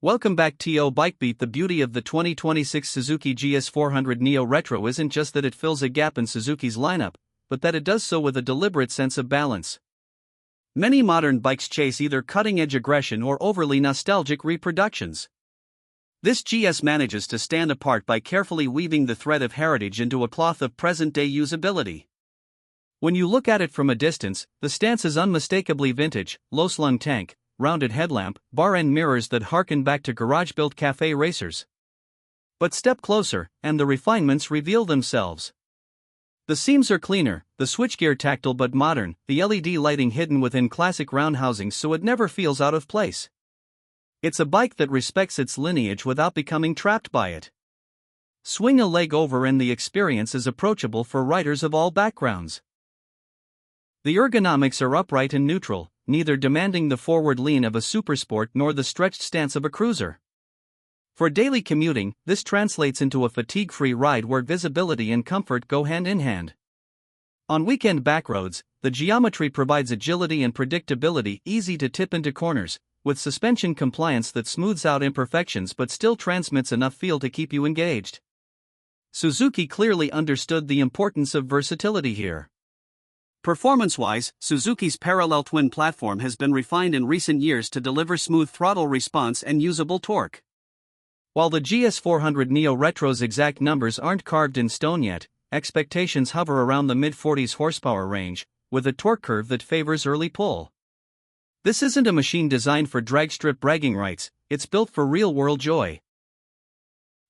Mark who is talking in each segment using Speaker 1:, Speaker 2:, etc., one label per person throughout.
Speaker 1: Welcome back to BikeBeat. The beauty of the 2026 Suzuki GS400 Neo Retro isn't just that it fills a gap in Suzuki's lineup, but that it does so with a deliberate sense of balance. Many modern bikes chase either cutting-edge aggression or overly nostalgic reproductions. This GS manages to stand apart by carefully weaving the thread of heritage into a cloth of present-day usability. When you look at it from a distance, the stance is unmistakably vintage: low-slung tank, rounded headlamp, bar-end mirrors that harken back to garage-built cafe racers. But step closer, and the refinements reveal themselves. The seams are cleaner, the switchgear tactile but modern, the LED lighting hidden within classic round housings so it never feels out of place. It's a bike that respects its lineage without becoming trapped by it. Swing a leg over and the experience is approachable for riders of all backgrounds. The ergonomics are upright and neutral, neither demanding the forward lean of a supersport nor the stretched stance of a cruiser. For daily commuting, this translates into a fatigue-free ride where visibility and comfort go hand in hand. On weekend backroads, the geometry provides agility and predictability, easy to tip into corners, with suspension compliance that smooths out imperfections but still transmits enough feel to keep you engaged. Suzuki clearly understood the importance of versatility here. Performance-wise, Suzuki's parallel twin platform has been refined in recent years to deliver smooth throttle response and usable torque. While the GS400 Neo Retro's exact numbers aren't carved in stone yet, expectations hover around the mid-40s horsepower range, with a torque curve that favors early pull. This isn't a machine designed for dragstrip bragging rights, it's built for real-world joy.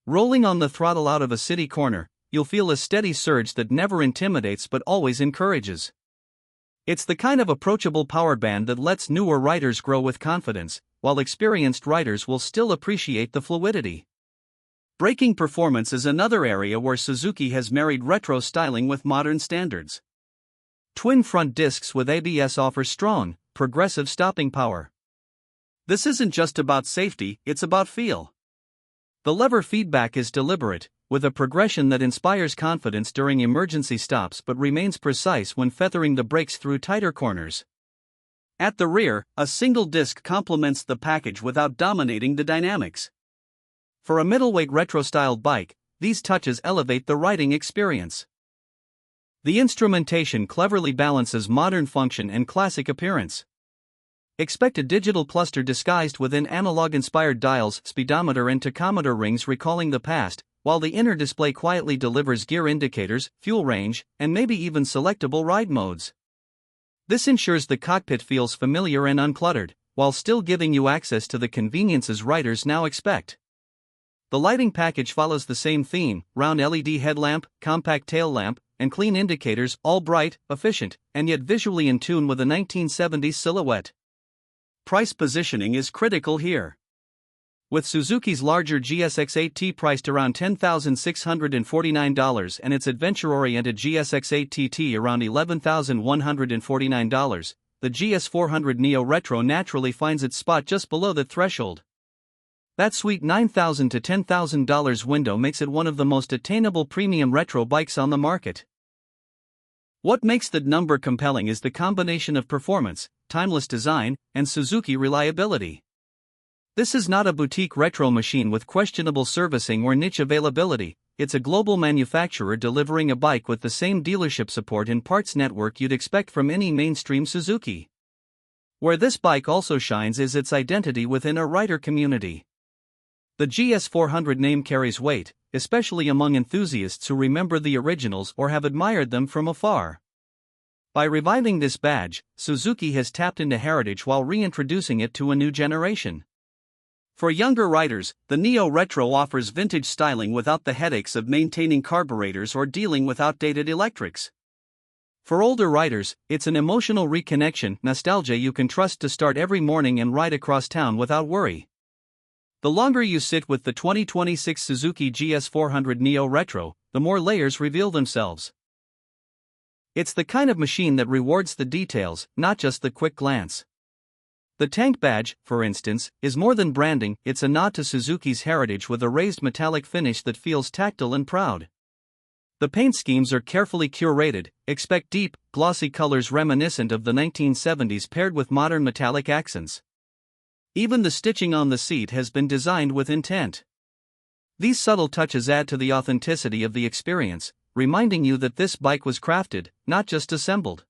Speaker 1: Rolling on the throttle out of a city corner, you'll feel a steady surge that never intimidates but always encourages. It's the kind of approachable power band that lets newer riders grow with confidence, while experienced riders will still appreciate the fluidity. Braking performance is another area where Suzuki has married retro styling with modern standards. Twin front discs with ABS offer strong, progressive stopping power. This isn't just about safety, it's about feel. The lever feedback is deliberate, with a progression that inspires confidence during emergency stops but remains precise when feathering the brakes through tighter corners. At the rear, a single disc complements the package without dominating the dynamics. For a middleweight retro-styled bike, these touches elevate the riding experience. The instrumentation cleverly balances modern function and classic appearance. Expect a digital cluster disguised within analog-inspired dials, speedometer and tachometer rings recalling the past, while the inner display quietly delivers gear indicators, fuel range, and maybe even selectable ride modes. This ensures the cockpit feels familiar and uncluttered, while still giving you access to the conveniences riders now expect. The lighting package follows the same theme: round LED headlamp, compact tail lamp, and clean indicators, all bright, efficient, and yet visually in tune with a 1970s silhouette. Price positioning is critical here. With Suzuki's larger GSX-8T priced around $10,649 and its adventure-oriented GSX-8TT around $11,149, the GS400 Neo Retro naturally finds its spot just below the threshold. That sweet $9,000 to $10,000 window makes it one of the most attainable premium retro bikes on the market. What makes the number compelling is the combination of performance, timeless design, and Suzuki reliability. This is not a boutique retro machine with questionable servicing or niche availability, it's a global manufacturer delivering a bike with the same dealership support and parts network you'd expect from any mainstream Suzuki. Where this bike also shines is its identity within a rider community. The GS400 name carries weight, especially among enthusiasts who remember the originals or have admired them from afar. By reviving this badge, Suzuki has tapped into heritage while reintroducing it to a new generation. For younger riders, the Neo Retro offers vintage styling without the headaches of maintaining carburetors or dealing with outdated electrics. For older riders, it's an emotional reconnection, nostalgia you can trust to start every morning and ride across town without worry. The longer you sit with the 2026 Suzuki GS400 Neo Retro, the more layers reveal themselves. It's the kind of machine that rewards the details, not just the quick glance. The tank badge, for instance, is more than branding, it's a nod to Suzuki's heritage with a raised metallic finish that feels tactile and proud. The paint schemes are carefully curated, expect deep, glossy colors reminiscent of the 1970s paired with modern metallic accents. Even the stitching on the seat has been designed with intent. These subtle touches add to the authenticity of the experience, reminding you that this bike was crafted, not just assembled.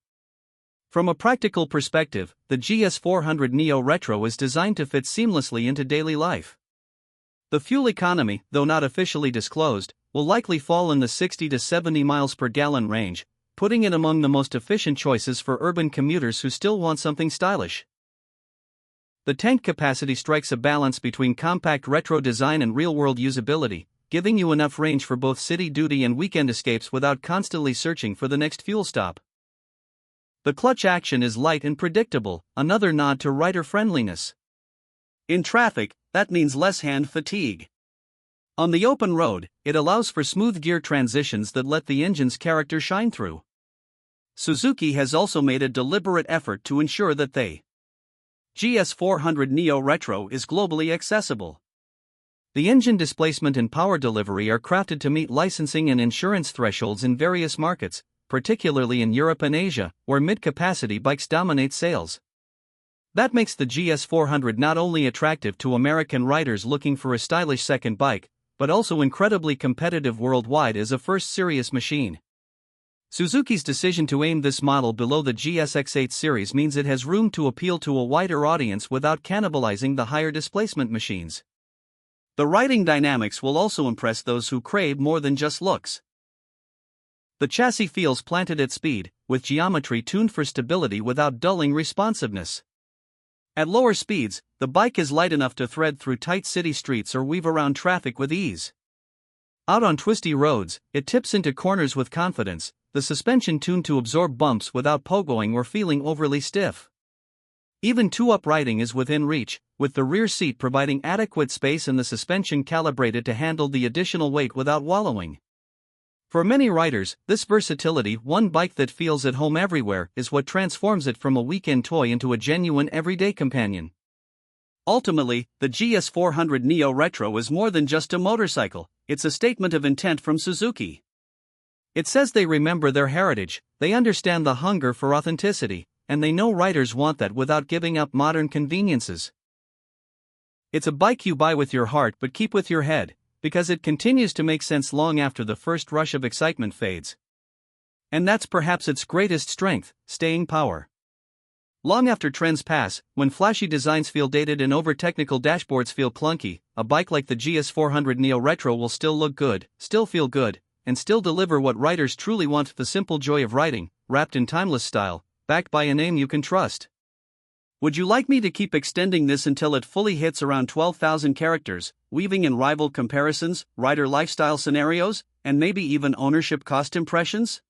Speaker 1: From a practical perspective, the GS400 Neo Retro is designed to fit seamlessly into daily life. The fuel economy, though not officially disclosed, will likely fall in the 60 to 70 miles per gallon range, putting it among the most efficient choices for urban commuters who still want something stylish. The tank capacity strikes a balance between compact retro design and real-world usability, giving you enough range for both city duty and weekend escapes without constantly searching for the next fuel stop. The clutch action is light and predictable, another nod to rider friendliness. In traffic, that means less hand fatigue. On the open road, it allows for smooth gear transitions that let the engine's character shine through. Suzuki has also made a deliberate effort to ensure that the GS400 Neo Retro is globally accessible. The engine displacement and power delivery are crafted to meet licensing and insurance thresholds in various markets, particularly in Europe and Asia, where mid-capacity bikes dominate sales. That makes the GS400 not only attractive to American riders looking for a stylish second bike, but also incredibly competitive worldwide as a first serious machine. Suzuki's decision to aim this model below the GSX-8 series means it has room to appeal to a wider audience without cannibalizing the higher displacement machines. The riding dynamics will also impress those who crave more than just looks. The chassis feels planted at speed, with geometry tuned for stability without dulling responsiveness. At lower speeds, the bike is light enough to thread through tight city streets or weave around traffic with ease. Out on twisty roads, it tips into corners with confidence, the suspension tuned to absorb bumps without pogoing or feeling overly stiff. Even two-up riding is within reach, with the rear seat providing adequate space and the suspension calibrated to handle the additional weight without wallowing. For many riders, this versatility, one bike that feels at home everywhere, is what transforms it from a weekend toy into a genuine everyday companion. Ultimately, the GS400 Neo Retro is more than just a motorcycle, it's a statement of intent from Suzuki. It says they remember their heritage, they understand the hunger for authenticity, and they know riders want that without giving up modern conveniences. It's a bike you buy with your heart but keep with your head, because it continues to make sense long after the first rush of excitement fades. And that's perhaps its greatest strength, staying power. Long after trends pass, when flashy designs feel dated and over-technical dashboards feel clunky, a bike like the GS400 Neo Retro will still look good, still feel good, and still deliver what riders truly want: the simple joy of riding, wrapped in timeless style, backed by a name you can trust. Would you like me to keep extending this until it fully hits around 12,000 characters, weaving in rival comparisons, rider lifestyle scenarios, and maybe even ownership cost impressions?